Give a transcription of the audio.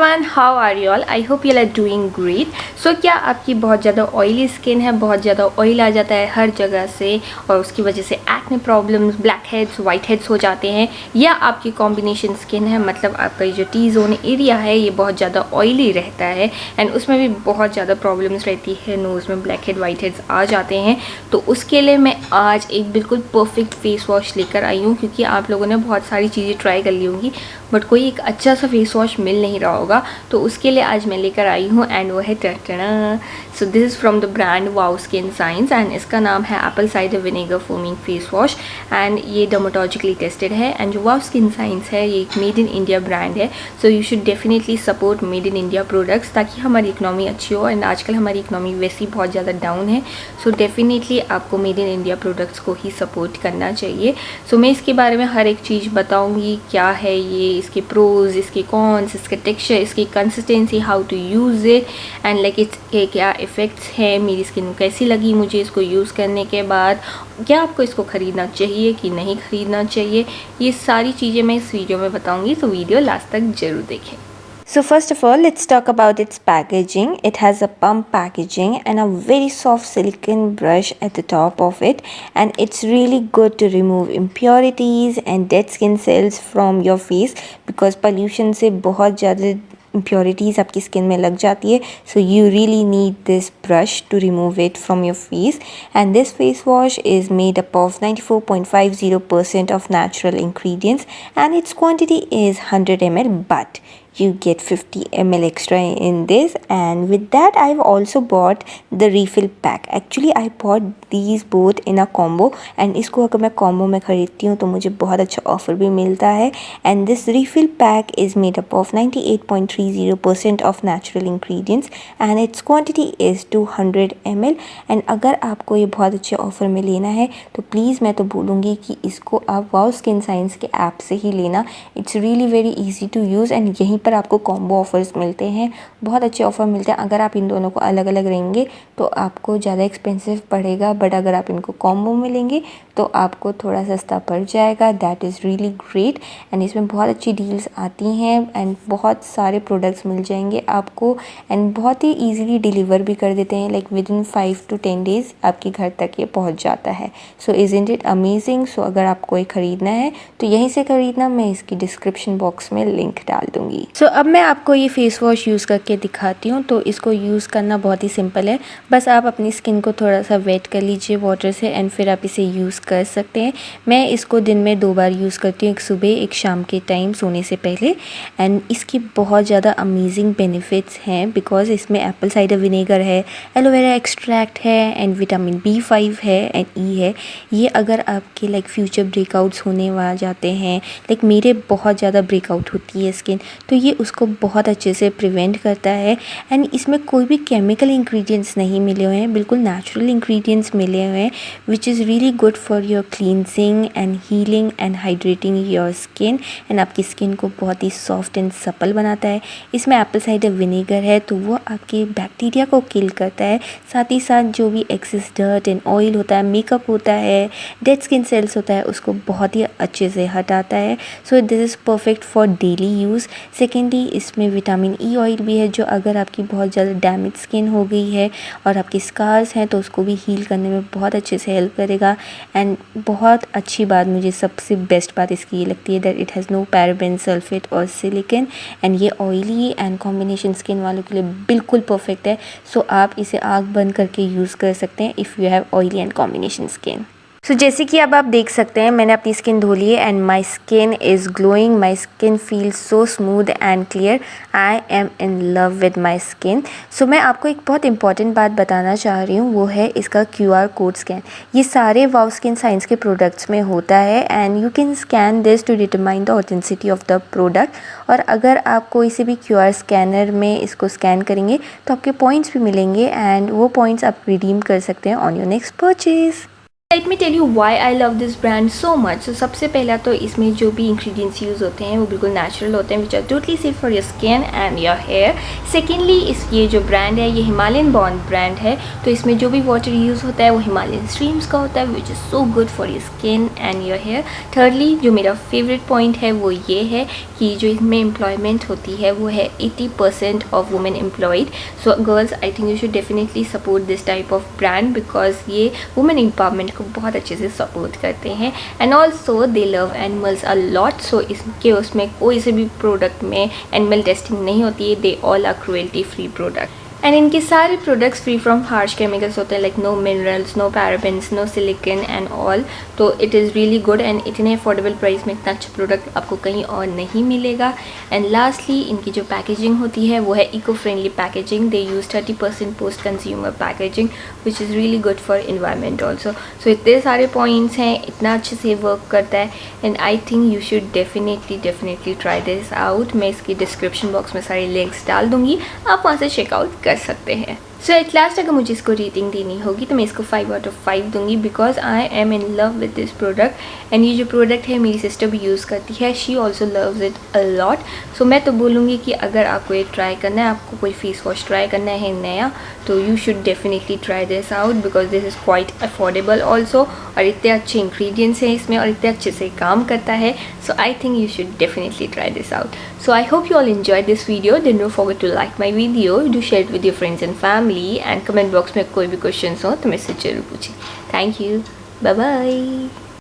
everyone, how are you all? I hope you all are doing great. So क्या आपकी बहुत ज़्यादा oily skin है, बहुत ज़्यादा ऑयल आ जाता है हर जगह से और उसकी वजह से acne problems, black heads, white heads हो जाते हैं, या आपकी कॉम्बिनेशन स्किन है, मतलब आपका जो टी जोन एरिया है ये बहुत ज़्यादा ऑयली रहता है एंड उसमें भी बहुत ज़्यादा प्रॉब्लम्स रहती है, नोज़ में ब्लैक हेड, वाइट हेड्स आ जाते हैं। तो उसके लिए मैं आज एक बिल्कुल परफेक्ट फेस वॉश लेकर आई हूँ, क्योंकि आप लोगों ने बहुत सारी चीज़ें ट्राई कर ली होंगी बट कोई एक अच्छा सा फेस वॉश मिल नहीं रहा होगा। तो उसके लिए आज मैं लेकर आई हूँ एंड वो है टटना। So this is from the brand wow skin science and इसका नाम है apple cider vinegar foaming face wash and ये डर्मेटोलॉजिकली टेस्टेड है। एंड जो वाओ स्किन साइंस है ये एक मेड इन इंडिया ब्रांड है, so you should definitely support made in India products ताकि हमारी इकनॉमी अच्छी हो। एंड आजकल हमारी इकनॉमी वैसे ही बहुत ज़्यादा डाउन है, सो डेफिनेटली आपको मेड इन इंडिया प्रोडक्ट्स को ही सपोर्ट करना चाहिए। सो मैं इसके बारे में हर एक चीज़ बताऊँगी, क्या है ये, इसके प्रोज, इसके कॉन्स, इसके टेक्सचर, इसकी consistency, how to use it and like इसके क्या इफ़ेक्ट्स हैं, मेरी स्किन कैसी लगी मुझे इसको यूज़ करने के बाद, क्या आपको इसको ख़रीदना चाहिए कि नहीं ख़रीदना चाहिए, ये सारी चीज़ें मैं इस वीडियो में बताऊंगी। तो वीडियो लास्ट तक ज़रूर देखें। So first of all, let's talk about its packaging. It has a pump packaging and a very soft silicone brush at the top of it, and it's really good to remove impurities and dead skin cells from your face because pollution से बहुत ज़्यादा impurities आपकी skin में लग जाती है, so you really need this brush to remove it from your face. And this face wash is made up of 94.50% of natural ingredients and its quantity is 100 ml, but you get 50 ml extra in this. And with that I've also bought the refill pack. Actually I bought these both in a combo, and इसको अगर मैं combo में ख़रीदती हूँ तो मुझे बहुत अच्छा offer भी मिलता है। And this refill pack is made up of 98.30% of natural ingredients and its quantity is 200 ml. and अगर आपको ये बहुत अच्छे ऑफ़र में लेना है तो प्लीज़ मैं तो बोलूँगी कि इसको आप वाओ स्किन साइंस के ऐप से ही लेना। It's really very easy to use and यहीं पर आपको कॉम्बो ऑफ़र्स मिलते हैं, बहुत अच्छे ऑफ़र मिलते हैं। अगर आप इन दोनों को अलग अलग लेंगे तो आपको ज़्यादा एक्सपेंसिव पड़ेगा, बट अगर आप इनको कॉम्बो में लेंगे तो आपको थोड़ा सस्ता पड़ जाएगा। That is really great. And इसमें बहुत अच्छी डील्स आती हैं एंड बहुत सारे प्रोडक्ट्स मिल जाएंगे आपको एंड बहुत ही ईजिली डिलीवर भी कर देते हैं, like with in 5 to 10 days आपके घर तक ये पहुंच जाता है। सो इज़न्ट इट अमेजिंग। सो अगर आपको ये ख़रीदना है तो यहीं से ख़रीदना, मैं इसकी डिस्क्रिप्शन बॉक्स में लिंक डाल दूँगी। सो अब मैं आपको ये फेस वॉश यूज़ करके दिखाती हूँ। तो इसको यूज़ करना बहुत ही सिंपल है, बस आप अपनी स्किन को थोड़ा सा वेट कर लीजिए वाटर से एंड फिर आप इसे यूज़ कर सकते हैं। मैं इसको दिन में 2 बार यूज़ करती हूँ, एक सुबह एक शाम के टाइम सोने से पहले। एंड इसकी बहुत ज़्यादा अमेजिंग बेनिफिट्स हैं बिकॉज इसमें एप्पल साइडर विनेगर है, एलोवेरा एक्सट्रैक्ट है एंड विटामिन B5 है एंड E है। ये अगर आपके लाइक फ्यूचर ब्रेकआउट्स होने आ जाते हैं, लाइक मेरे बहुत ज़्यादा ब्रेकआउट होती है स्किन, तो ये उसको बहुत अच्छे से प्रिवेंट करता है। एंड इसमें कोई भी केमिकल इंग्रेडिएंट्स नहीं मिले हुए हैं, बिल्कुल नेचुरल इंग्रेडिएंट्स मिले हुए हैं विच is really good for your cleansing and healing and hydrating your skin. And आपकी स्किन को बहुत ही सॉफ्ट एंड सपल बनाता है। इसमें एप्पल साइडर विनेगर है तो वो आपके बैक्टीरिया को किल करता है, साथ ही साथ जो भी एक्सेस डर्ट एंड ऑयल होता है, मेकअप होता है, डेड स्किन सेल्स होता है, उसको बहुत ही अच्छे से हटाता है। सो this is perfect for daily use. Secondly इसमें विटामिन E ऑयल भी है जो अगर आपकी बहुत ज़्यादा डैमेज स्किन हो गई है और आपकी स्कार्स हैं तो उसको भी हील करने में बहुत अच्छे से हेल्प करेगा। एंड बहुत अच्छी बात, मुझे सबसे बेस्ट बात इसकी ये लगती है that it has no paraben, sulphate और सिलिकॉन। एंड ये ऑयली एंड कॉम्बिनेशन स्किन वालों के लिए बिल्कुल परफेक्ट है। सो आप इसे आँख बंद करके यूज़ कर सकते हैं if you have oily and combination skin. So जैसे कि अब आप देख सकते हैं मैंने अपनी स्किन धो ली है and my skin is glowing, my skin feel so smooth and clear. I am in love with my skin. So मैं आपको एक बहुत इंपॉर्टेंट बात बताना चाह रही हूँ, वो है इसका QR कोड स्कैन। ये सारे वाओ स्किन साइंस के प्रोडक्ट्स में होता है and you can scan this to determine the authenticity of the product. और अगर आप कोई से भी QR स्कैनर में इसको स्कैन करेंगे तो आपके पॉइंट्स भी मिलेंगे एंड वो पॉइंट्स आप रिडीम कर सकते हैं on your next purchase. Let me tell you why I love this brand so much. तो सबसे पहला तो इसमें जो भी इंग्रेडिएंट्स यूज़ होते हैं वो बिल्कुल नेचुरल होते हैं, which are totally safe for your skin and your hair. Secondly ये जो ब्रांड है ये हिमालयन बॉर्न ब्रांड है, तो इसमें जो भी वाटर यूज़ होता है वो हिमालयन स्ट्रीम्स का होता है, which is so good for your skin and your hair. Thirdly जो मेरा फेवरेट पॉइंट है वो ये है कि जो इसमें एम्प्लॉयमेंट होती है वो है 80% of women employed. So girls, I think you should definitely support this type of brand because ये वुमेन एम्पावरमेंट को बहुत अच्छे से सपोर्ट करते हैं। And also they love animals a lot, so इसके उसमें कोई से भी प्रोडक्ट में एनिमल टेस्टिंग नहीं होती है। They all are cruelty free product and इनके सारे products free from harsh chemicals होते हैं, like no minerals, no parabens, no silicone and all. तो it is really good and इतने अफोर्डेबल प्राइस में इतना अच्छा प्रोडक्ट आपको कहीं और नहीं मिलेगा। एंड लास्टली इनकी जो पैकेजिंग होती है वो है eco friendly packaging. They use 30% post consumer packaging which is really good for environment also. So इतने सारे पॉइंट्स हैं, इतना अच्छे से वर्क करता है and I think you should definitely try this out. मैं इसकी डिस्क्रिप्शन बॉक्स में सारे लिंक्स डाल दूँगी, आप वहाँ से चेकआउट कर सकते हैं। सो एट लास्ट अगर मुझे इसको रेटिंग देनी होगी तो मैं इसको 5 आउट ऑफ 5 दूंगी because I am in love with this product. And ये जो प्रोडक्ट है मेरी सिस्टर भी यूज़ करती है, she also loves it a lot. So मैं तो बोलूँगी कि अगर आपको ये ट्राई करना है, आपको कोई फेस वॉश ट्राई करना है नया, तो you should definitely try this out because this is quite affordable also, और इतने अच्छे इंग्रेडिएंट्स हैं इसमें और इतने अच्छे से काम करता है। So I think you should definitely try this out. So I hope you all enjoyed this video. Then don't forget to like my video, do share it with your friends and family, and comment box में कोई भी questions हो तो मुझसे जरूर पूछें। Thank you. Bye bye.